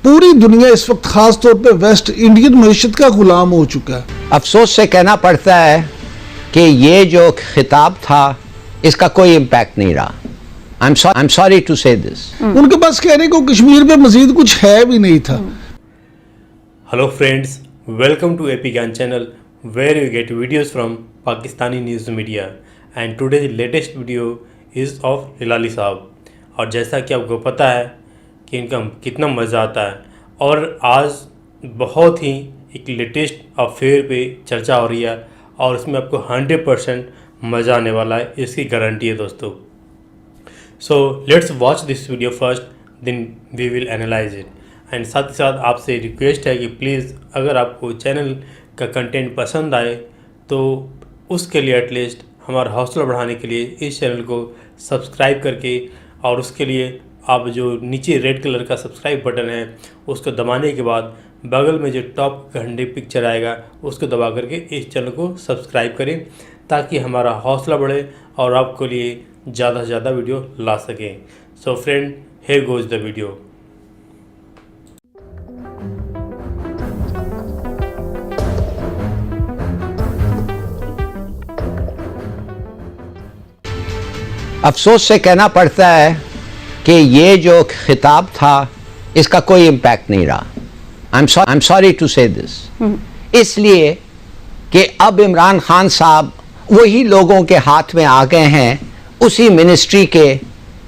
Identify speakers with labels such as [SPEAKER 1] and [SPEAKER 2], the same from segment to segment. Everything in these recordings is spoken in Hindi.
[SPEAKER 1] पूरी दुनिया इस वक्त खास तौर पे वेस्ट इंडियन मईशत का गुलाम हो चुका है।
[SPEAKER 2] अफसोस से कहना पड़ता है कि ये जो खिताब था इसका कोई इम्पैक्ट नहीं रहा। आई एम सॉरी टू से दिस।
[SPEAKER 1] उनके पास कहने को कश्मीर पे मजीद कुछ है भी नहीं था।
[SPEAKER 3] Hello friends, welcome to AP Gyan channel where you get videos from Pakistani news media and today latest video is of Hilali sahab. और जैसा कि आपको पता है कि इनका कितना मज़ा आता है, और आज बहुत ही एक लेटेस्ट अफेयर पे चर्चा हो रही है और इसमें आपको 100% मज़ा आने वाला है, इसकी गारंटी है दोस्तों। So let's watch this video first, then we will analyse it. And साथ ही साथ आपसे रिक्वेस्ट है कि प्लीज़ अगर आपको चैनल का कंटेंट पसंद आए तो उसके लिए एटलीस्ट हमारा हौसला बढ़ाने के लिए इस चैनल को सब्सक्राइब करके, और उसके लिए आप जो नीचे रेड कलर का सब्सक्राइब बटन है उसको दबाने के बाद बगल में जो टॉप घंटे पिक्चर आएगा उसको दबा करके इस चैनल को सब्सक्राइब करें ताकि हमारा हौसला बढ़े और आपके लिए ज़्यादा से ज़्यादा वीडियो ला सकें। So friend, here goes the video.
[SPEAKER 2] अफसोस से कहना पड़ता है कि ये जो खिताब था इसका कोई इम्पैक्ट नहीं रहा। आई एम सॉरी टू से दिस। इसलिए कि अब इमरान खान साहब वही लोगों के हाथ में आ गए हैं, उसी मिनिस्ट्री के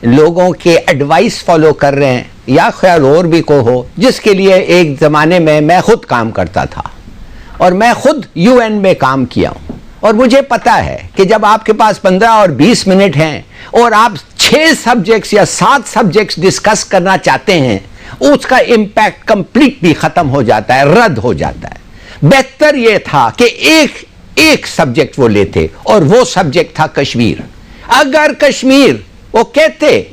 [SPEAKER 2] लोगों के एडवाइस फॉलो कर रहे हैं, या खैर और भी को हो, जिसके लिए एक ज़माने में मैं खुद काम करता था और मैं खुद UN में काम किया हूँ। और मुझे पता है कि जब आपके पास 15 और 20 मिनट हैं और आप 6 सब्जेक्ट्स या 7 सब्जेक्ट्स डिस्कस करना चाहते हैं, उसका इम्पैक्ट कंप्लीटली ख़त्म हो जाता है, रद्द हो जाता है। बेहतर यह था कि एक सब्जेक्ट वो लेते और वो सब्जेक्ट था कश्मीर। अगर कश्मीर वो कहते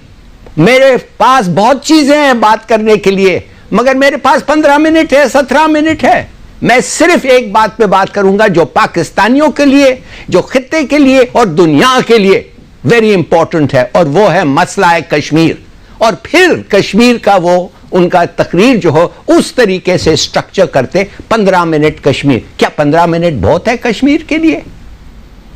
[SPEAKER 2] मेरे पास बहुत चीज़ें हैं बात करने के लिए, मगर मेरे पास 15 मिनट है, 17 मिनट है, मैं सिर्फ एक बात पे बात करूंगा जो पाकिस्तानियों के लिए, जो खित्ते के लिए और दुनिया के लिए वेरी इंपॉर्टेंट है, और वो है मसला है कश्मीर। और फिर कश्मीर का वो उनका तकरीर जो हो उस तरीके से स्ट्रक्चर करते। 15 मिनट कश्मीर, क्या 15 मिनट बहुत है कश्मीर के लिए?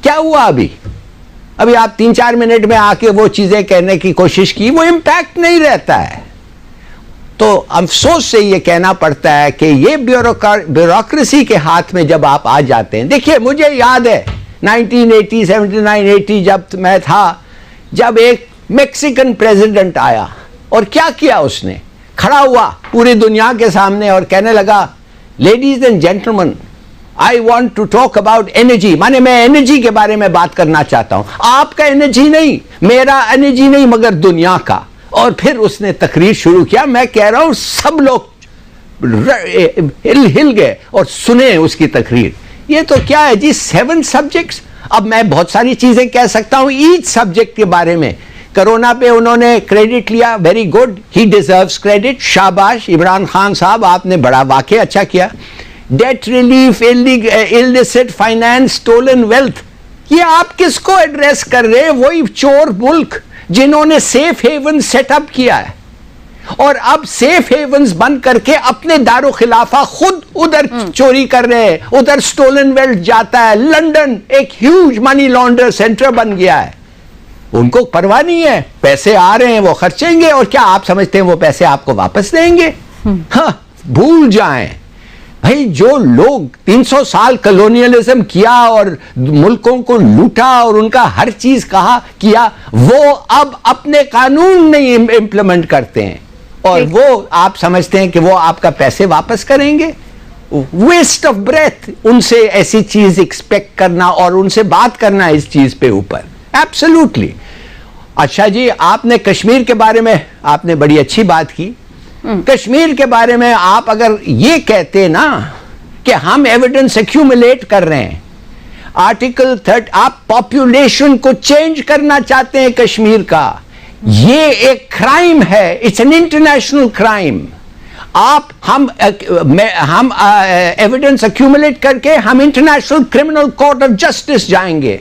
[SPEAKER 2] क्या हुआ अभी आप 3-4 मिनट में आके वो चीजें कहने की कोशिश की, वो इंपैक्ट नहीं रहता है। तो अफसोस से ये कहना पड़ता है कि ये ब्यूरोक्रेसी के हाथ में जब आप आ जाते हैं। देखिए, मुझे याद है 1980, 79, 80 जब मैं था, जब एक मेक्सिकन प्रेसिडेंट आया और क्या किया उसने, खड़ा हुआ पूरी दुनिया के सामने और कहने लगा, ladies and gentleman, I want to talk about energy. माने मैं एनर्जी के बारे में बात करना चाहता हूं, आपका एनर्जी नहीं, मेरा एनर्जी नहीं, मगर दुनिया का। और फिर उसने तकरीर शुरू किया। मैं कह रहा हूं सब लोग हिल गए और सुने उसकी तकरीर। ये तो क्या है जी, 7 सब्जेक्ट्स। अब मैं बहुत सारी चीजें कह सकता हूं ईच सब्जेक्ट के बारे में। कोरोना पे उन्होंने क्रेडिट लिया, very good, he deserves credit, शाबाश इमरान खान साहब, आपने बड़ा वाकई अच्छा किया। Debt relief, illicit finance, stolen wealth, ये आप किसको एड्रेस कर रहे हैं? वही चोर मुल्क जिन्होंने सेफ हेवन सेटअप किया है और अब सेफ हेवन्स बंद करके अपने दारो खिलाफा खुद उधर चोरी कर रहे हैं। उधर स्टोलन वेल्थ जाता है, लंदन एक ह्यूज मनी लॉन्डर सेंटर बन गया है। उनको परवाह नहीं है, पैसे आ रहे हैं वो खर्चेंगे, और क्या आप समझते हैं वो पैसे आपको वापस देंगे? हाँ, भूल जाएं भाई। जो लोग 300 साल कॉलोनियलिज्म किया और मुल्कों को लूटा और उनका हर चीज किया, वो अब अपने कानून नहीं इंप्लीमेंट करते हैं, और वो आप समझते हैं कि वो आपका पैसे वापस करेंगे? वेस्ट ऑफ ब्रेथ उनसे ऐसी चीज एक्सपेक्ट करना और उनसे बात करना इस चीज पे ऊपर, एब्सोल्युटली। अच्छा जी, आपने कश्मीर के बारे में आपने बड़ी अच्छी बात की। कश्मीर के बारे में आप अगर ये कहते ना कि हम एविडेंस एक्यूमुलेट कर रहे हैं, आर्टिकल 30, आप पॉपुलेशन को चेंज करना चाहते हैं कश्मीर का, ये एक क्राइम है, इट्स एन इंटरनेशनल क्राइम। हम एविडेंस एक्यूमुलेट करके हम international criminal court of justice जाएंगे।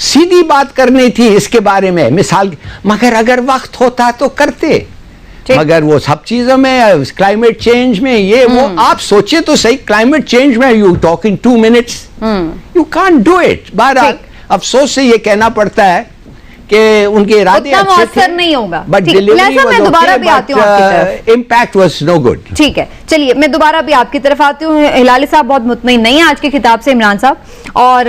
[SPEAKER 2] सीधी बात करनी थी इसके बारे में, मिसाल, मगर अगर वक्त होता तो करते। मगर वो सब चीजों में, क्लाइमेट चेंज में ये वो, आप सोचिए तो सही, क्लाइमेट चेंज में you talking 2 minutes, you can't do it. बहरहाल अफसोस से ये कहना पड़ता है कि उनके इरादे अच्छे थे,
[SPEAKER 4] नहीं होगा,
[SPEAKER 2] बट डिलीवरी
[SPEAKER 4] मैं दोबारा भी आती हूँ आपकी तरफ।
[SPEAKER 2] Impact was no good.
[SPEAKER 4] ठीक है, चलिए मैं दोबारा भी आपकी तरफ आती हूँ। हिलाली साहब बहुत मुतमईन नहीं है आज के खिताब से, इमरान साहब, और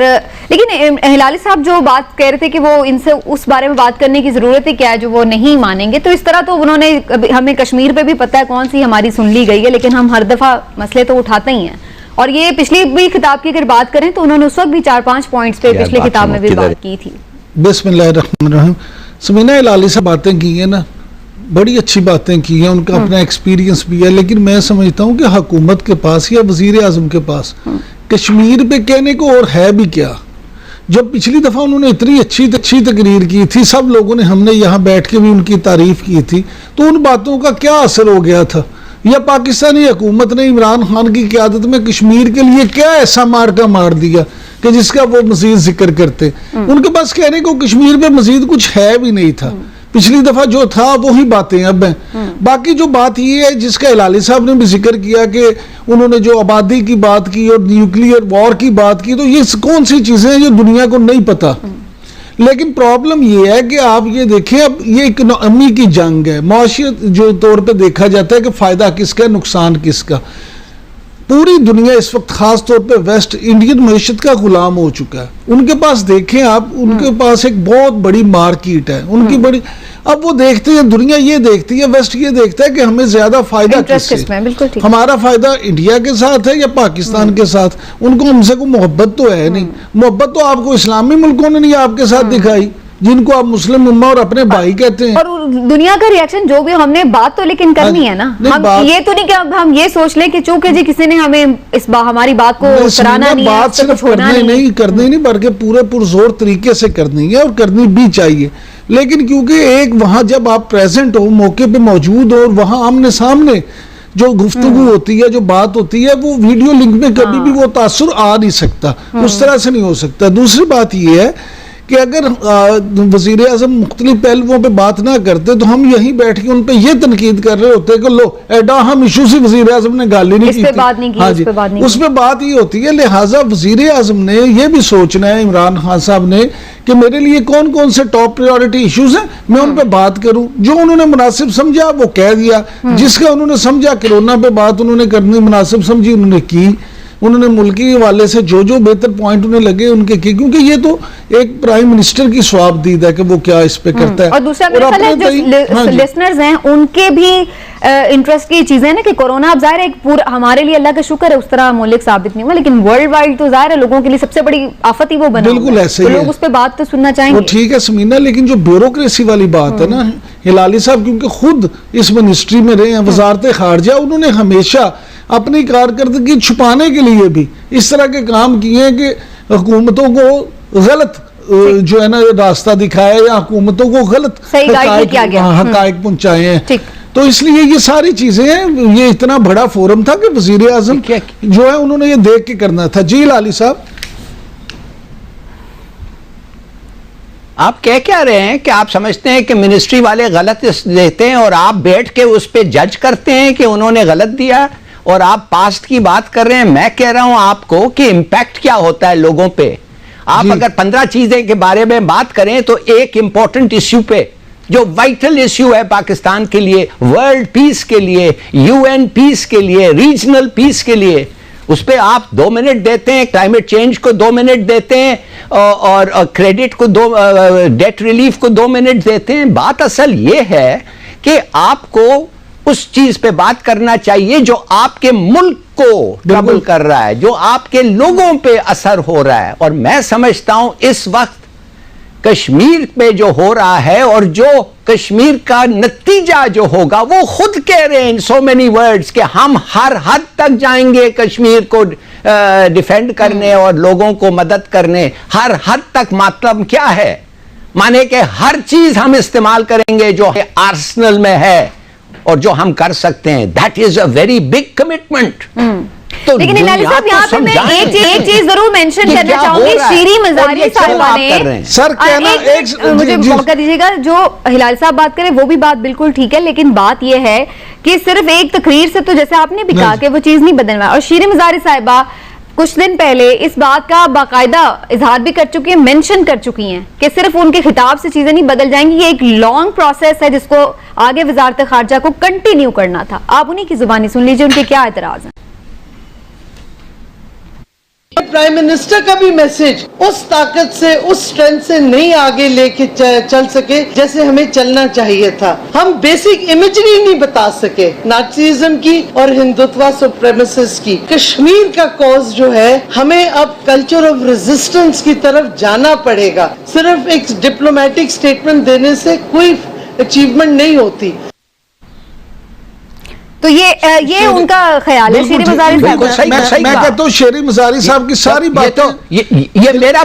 [SPEAKER 4] लेकिन हिलाली साहब जो बात कह रहे थे कि वो इनसे उस बारे में बात करने की जरूरत है क्या है जो वो नहीं मानेंगे, तो इस तरह तो उन्होंने, हमें कश्मीर पे भी पता है कौन सी हमारी सुन ली गई है, लेकिन हम हर दफा मसले तो उठाते ही हैं। और ये पिछली भी खिताब की अगर बात करें तो उन्होंने उस वक्त भी 4-5 पॉइंट्स पे पिछले खिताब में भी बात की थी।
[SPEAKER 1] बिस्मिल्लाहिर्रहमानिर्रहीम। समीना हिलाली से बातें की हैं ना, बड़ी अच्छी बातें की हैं, उनका अपना एक्सपीरियंस भी है, लेकिन मैं समझता हूँ कि हुकूमत के पास या वजीर आजम के पास कश्मीर पे कहने को और है भी क्या। जब पिछली दफा उन्होंने इतनी अच्छी तकरीर की थी, सब लोगों ने, हमने यहाँ बैठ के भी उनकी तारीफ की थी, तो उन बातों का क्या असर हो गया था, या पाकिस्तानी हुकूमत ने इमरान खान की क़यादत में कश्मीर के लिए क्या ऐसा मार्का मार दिया कि जिसका वो मजीद जिक्र करते। उनके पास कहने को कश्मीर पे मजीद कुछ है भी नहीं था, पिछली दफा जो था वही बातें अब हैं। बाकी जो बात ये है जिसका हिलाली साहब ने भी जिक्र किया कि उन्होंने जो आबादी की बात की और न्यूक्लियर वॉर की बात की, तो ये कौन सी चीजें हैं जो दुनिया को नहीं पता। लेकिन प्रॉब्लम ये है कि आप ये देखें, अब ये इकोनॉमी की जंग है, माशियत जो तौर पे देखा जाता है कि फायदा किसका, नुकसान किसका। पूरी दुनिया इस वक्त खास तौर पे वेस्ट इंडियन मईशत का गुलाम हो चुका है। उनके पास देखें आप, उनके पास एक बहुत बड़ी मार्केट है, उनकी बड़ी, अब वो देखते हैं, दुनिया ये देखती है, वेस्ट ये देखता है कि हमें ज्यादा फायदा किससे, हमारा फायदा इंडिया के साथ है या पाकिस्तान के साथ। उनको हमसे कोई मोहब्बत तो है नहीं, मोहब्बत तो आपको इस्लामी मुल्कों ने नहीं आपके साथ दिखाई, जिनको आप मुस्लिम उम्मा और अपने भाई कहते हैं।
[SPEAKER 4] और दुनिया का रिएक्शन जो भी, हमने बात तो लेकिन करनी है ना, हम ये तो नहीं कि अब हम ये सोच लें कि चूंकि जी किसी ने हमें हमारी बात को सराहना नहीं,
[SPEAKER 1] बात सिर्फ करनी नहीं बल्कि पूरे पुरजोर तरीके से करनी है और करनी भी चाहिए। लेकिन क्योंकि एक वहां जब आप प्रेजेंट हो, मौके पे मौजूद हो, और वहां आमने सामने जो गुफ्तगू होती है, जो बात होती है, वो वीडियो लिंक में कभी भी वो तासुर आ नहीं सकता, उस तरह से नहीं हो सकता। दूसरी बात ये है कि अगर वजीर आजम मुख्तलिफ पहलुओं पे बात ना करते तो हम यहीं बैठ के उन पे ये तनकीद कर रहे होते कि लो एडा हम इशू से वजीर आजम ने गाली नहीं की, हाँ जी, उस पे बात ये होती है। लिहाजा वजीर आजम ने ये भी सोचना है, इमरान खान साहब ने, कि मेरे लिए कौन कौन से टॉप प्रायोरिटी इश्यूज हैं, मैं उन पे बात करूं। जो उन्होंने मुनासिब समझा वो कह दिया, जिसका उन्होंने समझा कोरोना पे बात उन्होंने करनी मुनासिब समझी उन्होंने की। उन्होंने मुल्की हवाले से जो जो बेहतर पॉइंट उन्हें लगे उनके की, क्योंकि ये तो एक प्राइम मिनिस्टर की स्वाबदीद है कि वो क्या इस पे करता है।
[SPEAKER 4] और दूसरा जो लिसनर्स हैं उनके भी इंटरेस्ट की चीजें ना, कि कोरोना अब जाहिर है पूरा हमारे लिए अल्लाह का शुक्र है उस तरह मौलिक साबित नहीं हुआ, लेकिन वर्ल्ड वाइड तो जाहिर है लोगों के लिए सबसे बड़ी आफत ही वो बना।
[SPEAKER 1] बिल्कुल ऐसे ही
[SPEAKER 4] लोग उस पर बात तो सुनना चाहेंगे।
[SPEAKER 1] ठीक है समीना, लेकिन जो ब्यूरोक्रेसी वाली बात है ना, हिलाली साहब क्योंकि खुद इस मिनिस्ट्री में रहे हैं, वजारत खारजा, उन्होंने हमेशा अपनी कारकर्दगी छुपाने के लिए भी इस तरह के काम किए हैं कि हुकूमतों को गलत जो है ना रास्ता दिखाया, या हुकूमतों को गलत हकायक पहुंचाए हैं। तो इसलिए ये सारी चीजें हैं, ये इतना बड़ा फोरम था कि वजीर आजम जो है उन्होंने ये देख के करना था। जी लाली साहब,
[SPEAKER 2] आप क्या रहे हैं कि आप समझते हैं कि मिनिस्ट्री वाले गलत देते हैं और आप बैठ के उस पर जज करते हैं कि उन्होंने गलत दिया, और आप पास्ट की बात कर रहे हैं। मैं कह रहा हूं आपको कि इंपैक्ट क्या होता है लोगों पे। आप अगर 15 चीजें के बारे में बात करें तो एक इंपॉर्टेंट इश्यू पे, जो वाइटल इश्यू है पाकिस्तान के लिए, वर्ल्ड पीस के लिए, यूएन पीस के लिए, रीजनल पीस के लिए, उस पर आप 2 मिनट देते हैं, क्लाइमेट चेंज को 2 मिनट देते हैं, और क्रेडिट को डेट रिलीफ को 2 मिनट देते हैं। बात असल ये है कि आपको उस चीज पे बात करना चाहिए जो आपके मुल्क को ट्रबल कर रहा है, जो आपके लोगों पे असर हो रहा है। और मैं समझता हूं इस वक्त कश्मीर पे जो हो रहा है और जो कश्मीर का नतीजा जो होगा, वो खुद कह रहे हैं इन सो मेनी वर्ड्स कि हम हर हद तक जाएंगे कश्मीर को डिफेंड करने और लोगों को मदद करने। हर हद तक मतलब क्या है? माने कि हर चीज हम इस्तेमाल करेंगे जो आर्सेनल में है और जो हम कर सकते हैं। That is a very big commitment. तो
[SPEAKER 4] लेकिन हिलाली साहब यहाँ पे मैं एक चीज जरूर मेंशन करना चाहूंगी, शीरी मजारी साहिबा ने,
[SPEAKER 1] सर कहना
[SPEAKER 4] मुझे मौका दीजिएगा, जो हिलाली साहब बात करें वो भी बात बिल्कुल ठीक है, लेकिन बात यह है कि सिर्फ एक तकरीर से तो जैसे आपने भी कहा कि वो चीज नहीं बदलना। और शीरी मजारी साहिबा कुछ दिन पहले इस बात का बाकायदा इजहार भी कर चुकी हैं, मेंशन कर चुकी हैं कि सिर्फ उनके खिताब से चीजें नहीं बदल जाएंगी, ये एक लॉन्ग प्रोसेस है जिसको आगे वजारत खारजा को कंटिन्यू करना था। आप उन्हीं की जुबानी सुन लीजिए उनके क्या एतराज हैं।
[SPEAKER 5] प्राइम मिनिस्टर का भी मैसेज उस ताकत से, उस स्ट्रेंथ से नहीं आगे लेके चल सके जैसे हमें चलना चाहिए था। हम बेसिक इमेजरी नहीं बता सके नाजीज्म की और हिंदुत्व सुप्रीमेसिस की। कश्मीर का कॉज जो है, हमें अब कल्चर ऑफ रेजिस्टेंस की तरफ जाना पड़ेगा। सिर्फ एक डिप्लोमेटिक स्टेटमेंट देने से कोई अचीवमेंट नहीं होती।
[SPEAKER 4] तो ये उनका ख्याल है शीरी मजारी साहब।
[SPEAKER 1] मैं कहता हूँ शेरी मजारी साहब की सारी बातें,
[SPEAKER 2] ये मेरा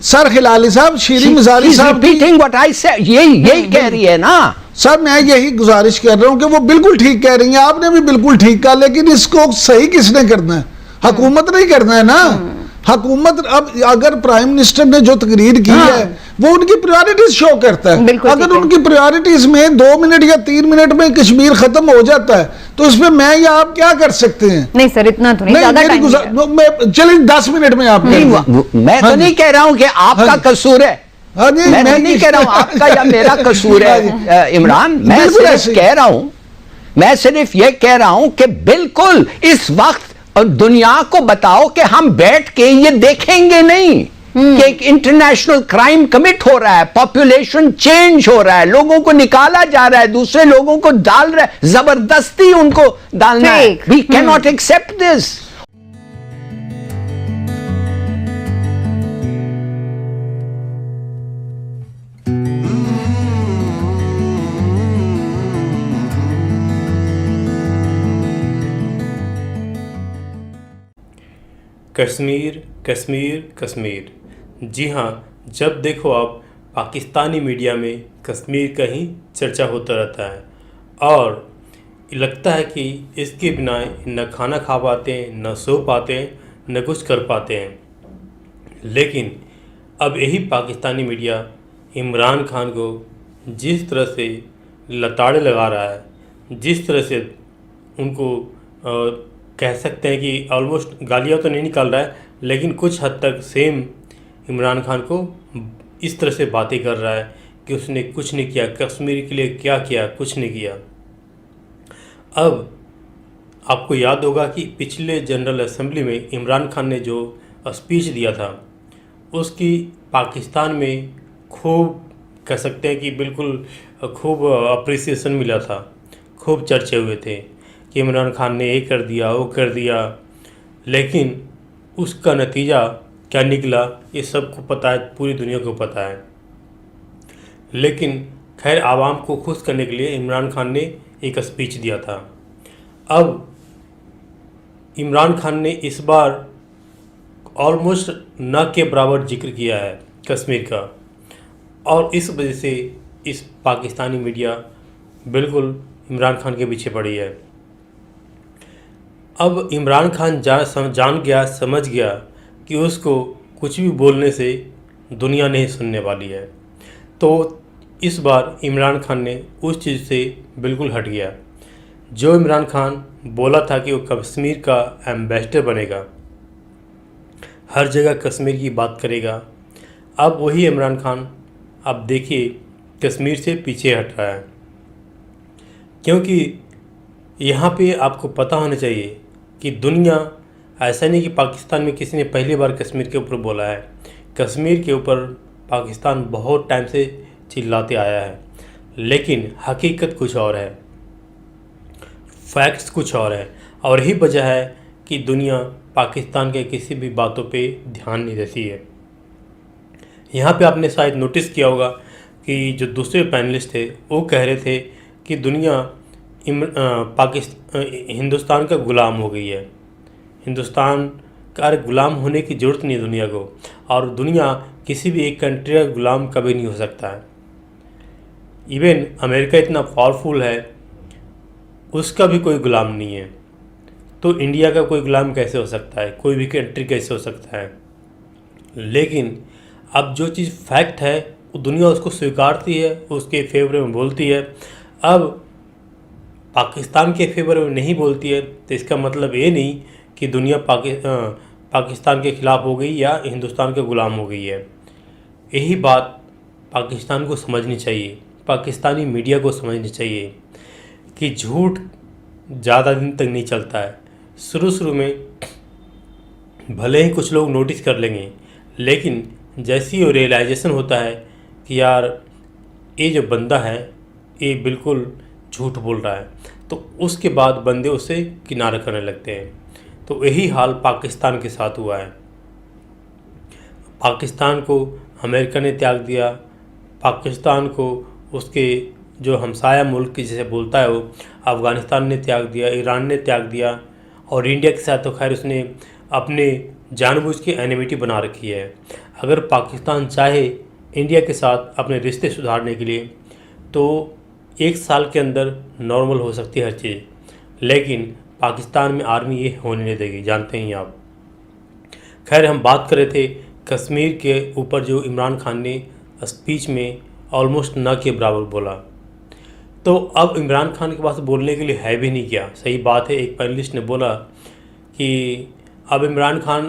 [SPEAKER 1] सर हिलाली साहब शीरी मजारी साहब
[SPEAKER 2] यही कह रही है ना
[SPEAKER 1] सर। मैं यही गुजारिश कर रहा हूँ कि वो बिल्कुल ठीक कह रही हैं, आपने भी बिल्कुल ठीक कहा, लेकिन इसको सही किसने करना है? हुकूमत नहीं करना है ना। हुकूमत, अब अगर प्राइम मिनिस्टर ने जो तकरीर की है वो उनकी प्रायोरिटीज शो करता है। अगर उनकी प्रायोरिटीज में 2 मिनट या 3 मिनट में कश्मीर खत्म हो जाता है तो इसमें मैं या आप क्या कर सकते हैं?
[SPEAKER 4] नहीं सर, इतना तो नहीं, ज्यादा टाइम
[SPEAKER 1] चलिए 10 मिनट में आप
[SPEAKER 2] मैं तो नहीं कह रहा हूं कि आपका कसूर है। मैं नहीं कह रहा हूं आपका या मेरा कसूर है इमरान। मैं सिर्फ कह रहा हूं, मैं सिर्फ ये कह रहा हूं कि बिल्कुल इस वक्त और दुनिया को बताओ कि हम बैठ के ये देखेंगे नहीं कि एक इंटरनेशनल क्राइम कमिट हो रहा है, पॉपुलेशन चेंज हो रहा है, लोगों को निकाला जा रहा है, दूसरे लोगों को डाल रहा है, जबरदस्ती उनको डालना है। We can not accept this.
[SPEAKER 3] Kashmir Kashmir Kashmir, जी हाँ, जब देखो आप पाकिस्तानी मीडिया में कश्मीर का ही चर्चा होता रहता है और लगता है कि इसके बिना न खाना खा पाते हैं, न सो पाते हैं, न कुछ कर पाते हैं। लेकिन अब यही पाकिस्तानी मीडिया इमरान खान को जिस तरह से लताड़े लगा रहा है, जिस तरह से उनको कह सकते हैं कि ऑलमोस्ट गालियाँ तो नहीं निकाल रहा है, लेकिन कुछ हद तक सेम इमरान खान को इस तरह से बातें कर रहा है कि उसने कुछ नहीं किया, कश्मीर के लिए क्या किया, कुछ नहीं किया। अब आपको याद होगा कि पिछले जनरल असेंबली में इमरान खान ने जो स्पीच दिया था उसकी पाकिस्तान में खूब कह सकते हैं कि बिल्कुल खूब अप्रिसिएशन मिला था, खूब चर्चे हुए थे कि इमरान खान ने ये कर दिया, वो कर दिया। लेकिन उसका नतीजा क्या निकला ये सबको पता है, पूरी दुनिया को पता है। लेकिन खैर आवाम को खुश करने के लिए इमरान खान ने एक स्पीच दिया था। अब इमरान खान ने इस बार ऑलमोस्ट न के बराबर जिक्र किया है कश्मीर का और इस वजह से इस पाकिस्तानी मीडिया बिल्कुल इमरान खान के पीछे पड़ी है। अब इमरान खान जान गया, समझ गया कि उसको कुछ भी बोलने से दुनिया नहीं सुनने वाली है, तो इस बार इमरान खान ने उस चीज़ से बिल्कुल हट गया। जो इमरान खान बोला था कि वो कश्मीर का एम्बेसडर बनेगा, हर जगह कश्मीर की बात करेगा, अब वही इमरान खान अब देखिए कश्मीर से पीछे हट रहा है। क्योंकि यहाँ पे आपको पता होना चाहिए कि दुनिया ऐसा नहीं कि पाकिस्तान में किसी ने पहली बार कश्मीर के ऊपर बोला है। कश्मीर के ऊपर पाकिस्तान बहुत टाइम से चिल्लाते आया है, लेकिन हकीकत कुछ और है, फैक्ट्स कुछ और है। और यही वजह है कि दुनिया पाकिस्तान के किसी भी बातों पे ध्यान नहीं देती है। यहाँ पे आपने शायद नोटिस किया होगा कि जो दूसरे पैनलिस्ट थे वो कह रहे थे कि दुनिया हिंदुस्तान का गुलाम हो गई है, हिंदुस्तान का गुलाम होने की ज़रूरत नहीं है दुनिया को, और दुनिया किसी भी एक कंट्री का गुलाम कभी नहीं हो सकता है। इवन अमेरिका इतना पावरफुल है, उसका भी कोई गुलाम नहीं है। तो इंडिया का कोई गुलाम कैसे हो सकता है, कोई भी कंट्री कैसे हो सकता है। लेकिन अब जो चीज़ फैक्ट है वो दुनिया उसको स्वीकारती है, उसके फेवर में बोलती है। अब पाकिस्तान के फेवर में नहीं बोलती है तो इसका मतलब ये नहीं कि दुनिया पाकिस्तान के ख़िलाफ़ हो गई या हिंदुस्तान के ग़ुलाम हो गई है। यही बात पाकिस्तान को समझनी चाहिए, पाकिस्तानी मीडिया को समझनी चाहिए कि झूठ ज़्यादा दिन तक नहीं चलता है। शुरू में भले ही कुछ लोग नोटिस कर लेंगे, लेकिन जैसे ही वो रियलाइजेशन होता है कि यार ये जो बंदा है ये बिल्कुल झूठ बोल रहा है, तो उसके बाद बंदे उसे किनारा करने लगते हैं। तो यही हाल पाकिस्तान के साथ हुआ है। पाकिस्तान को अमेरिका ने त्याग दिया, पाकिस्तान को उसके जो हमसाया मुल्क जैसे बोलता है वो अफ़गानिस्तान ने त्याग दिया, ईरान ने त्याग दिया, और इंडिया के साथ तो खैर उसने अपने जानबूझ के एनिमिटी बना रखी है। अगर पाकिस्तान चाहे इंडिया के साथ अपने रिश्ते सुधारने के लिए तो 1 साल के अंदर नॉर्मल हो सकती है हर चीज़, लेकिन पाकिस्तान में आर्मी ये होने नहीं देगी, जानते हैं आप। खैर हम बात कर रहे थे कश्मीर के ऊपर जो इमरान खान ने स्पीच में ऑलमोस्ट ना के बराबर बोला, तो अब इमरान खान के पास बोलने के लिए है भी नहीं क्या। सही बात है, एक पैनलिस्ट ने बोला कि अब इमरान खान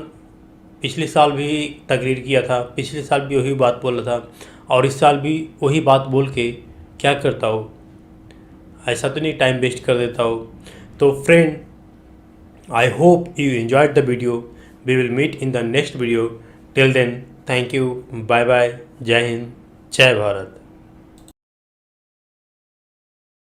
[SPEAKER 3] पिछले साल भी तकरीर किया था, पिछले साल भी वही बात बोला था, और इस साल भी वही बात बोल के क्या करता हो, ऐसा तो नहीं टाइम वेस्ट कर देता हो। तो friend, I hope you enjoyed the video. We will meet in the next video. Till then, thank you, bye bye, जय हिंद, जय भारत।